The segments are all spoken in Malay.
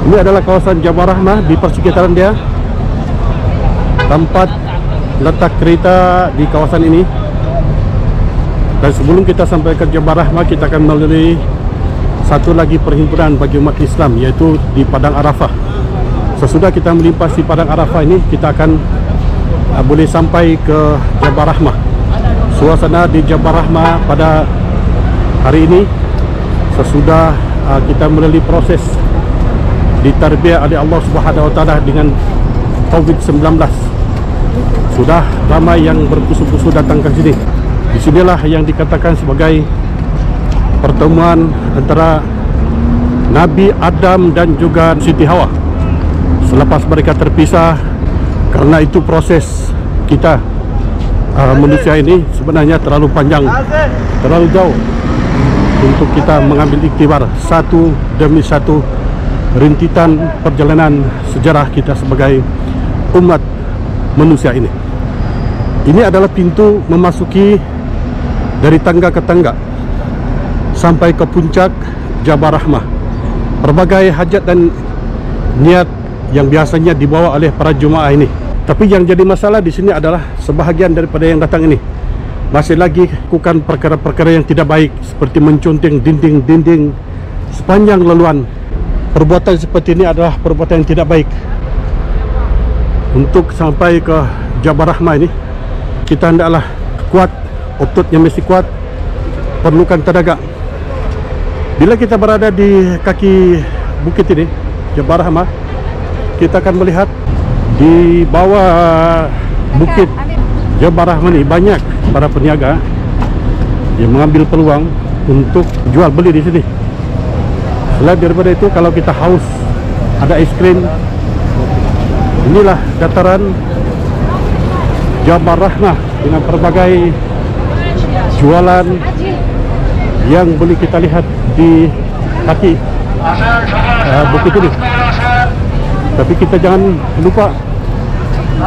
Ini adalah kawasan Jabal Rahmah. Di persekitaran dia tempat letak kereta di kawasan ini. Dan sebelum kita sampai ke Jabal Rahmah, kita akan melalui satu lagi perhimpunan bagi umat Islam, yaitu di Padang Arafah. Sesudah kita melimpasi Padang Arafah ini, kita akan boleh sampai ke Jabal Rahmah. Suasana di Jabal Rahmah pada hari ini, sesudah kita melalui proses ditarbiyah oleh Allah Subhanahu Wa Taala dengan COVID-19, sudah ramai yang berkusu-kusu datang ke sini. Di sinilah yang dikatakan sebagai pertemuan antara Nabi Adam dan juga Siti Hawa. Selepas mereka terpisah, karena itu proses kita manusia ini sebenarnya terlalu panjang, terlalu jauh untuk kita mengambil iktibar satu demi satu rintitan perjalanan sejarah kita sebagai umat manusia ini. Ini adalah pintu memasuki dari tangga ke tangga sampai ke puncak Jabal Rahmah. Berbagai hajat dan niat yang biasanya dibawa oleh para jemaah ini. Tapi yang jadi masalah di sini adalah sebahagian daripada yang datang ini masih lagi lakukan perkara-perkara yang tidak baik, seperti menconteng dinding-dinding sepanjang laluan. Perbuatan seperti ini adalah perbuatan yang tidak baik. Untuk sampai ke Jabal Rahmah ini, kita hendaklah kuat, ototnya mesti kuat, perlukan tenaga. Bila kita berada di kaki bukit ini, Jabal Rahmah, kita akan melihat di bawah bukit Jabal Rahmah ini banyak para peniaga yang mengambil peluang untuk jual beli di sini. Selain daripada itu, kalau kita haus, ada es krim. Inilah dataran Jabal Rahmah dengan berbagai jualan yang boleh kita lihat di kaki bukit ini. Tapi kita jangan lupa,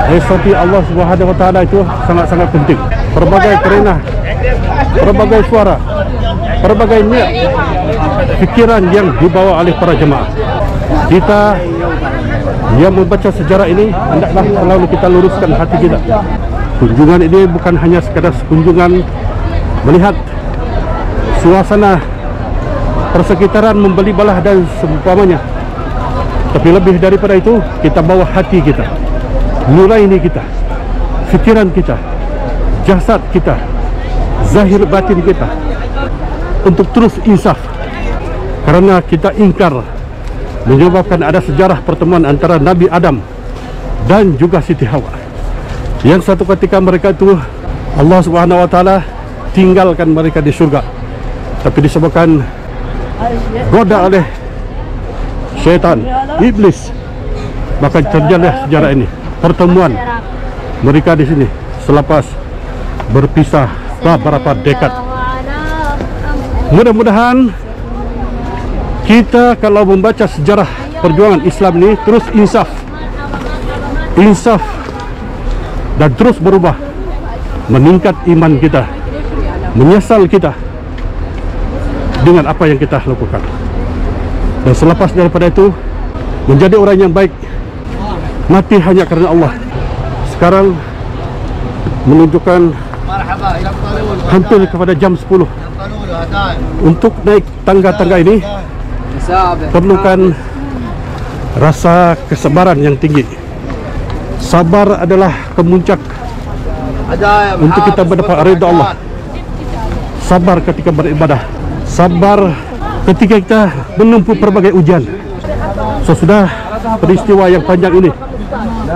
seperti Allah Subhanahu Wa Taala itu sangat-sangat penting. Berbagai kerana, berbagai suara, berbagai niat, fikiran yang dibawa oleh para jemaah. Kita yang membaca sejarah ini, hendaklah selalu kita luruskan hati kita. Kunjungan ini bukan hanya sekadar kunjungan melihat suasana persekitaran, membeli balah dan seumpamanya. Tapi lebih daripada itu, kita bawa hati kita, nurani kita, fikiran kita, jasad kita, zahir batin kita, untuk terus insaf. Karena kita ingkar menyebabkan ada sejarah pertemuan antara Nabi Adam dan juga Siti Hawa, yang satu ketika mereka itu Allah Subhanahu Wa Taala tinggalkan mereka di surga, tapi disebabkan goda oleh syaitan, iblis, maka terjadilah sejarah ini, pertemuan mereka di sini selepas berpisah beberapa dekad. Mudah-mudahan kita kalau membaca sejarah perjuangan Islam ini terus insaf dan terus berubah, meningkat iman kita, menyesal kita dengan apa yang kita lakukan. Dan selepas daripada itu, menjadi orang yang baik, mati hanya karena Allah. Sekarang menunjukkan hampir kepada jam 10. Untuk naik tangga-tangga ini perlukan rasa kesabaran yang tinggi. Sabar adalah kemuncak untuk kita mendapat ridha Allah. Sabar ketika beribadah, sabar ketika kita menempuh berbagai ujian. Sesudah peristiwa yang panjang ini,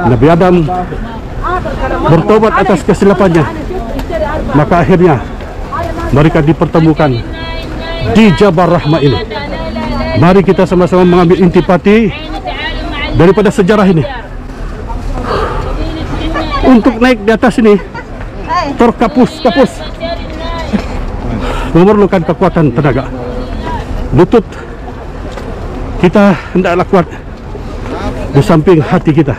Nabi Adam bertobat atas kesilapannya, maka akhirnya mereka dipertemukan di Jabal Rahmah ini. Mari kita sama-sama mengambil intipati daripada sejarah ini. Untuk naik di atas ini terkapus memerlukan kekuatan tenaga. Lutut kita hendaklah kuat, di samping hati kita,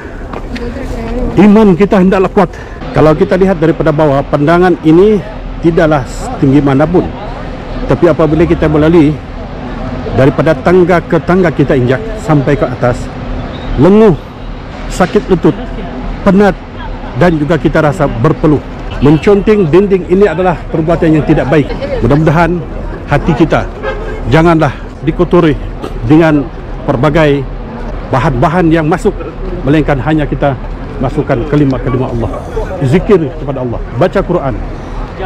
iman kita hendaklah kuat. Kalau kita lihat daripada bawah, pandangan ini tidaklah setinggi manapun, tapi apabila kita melalui daripada tangga ke tangga kita injak sampai ke atas, lenguh, sakit lutut, penat, dan juga kita rasa berpeluh. Menconteng dinding ini adalah perbuatan yang tidak baik. Mudah-mudahan hati kita janganlah dikotori dengan berbagai bahan-bahan yang masuk, melainkan hanya kita masukkan kelima-kelima Allah, zikir kepada Allah, baca Quran,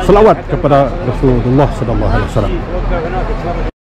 selawat kepada Rasulullah sallallahu alaihi wasallam.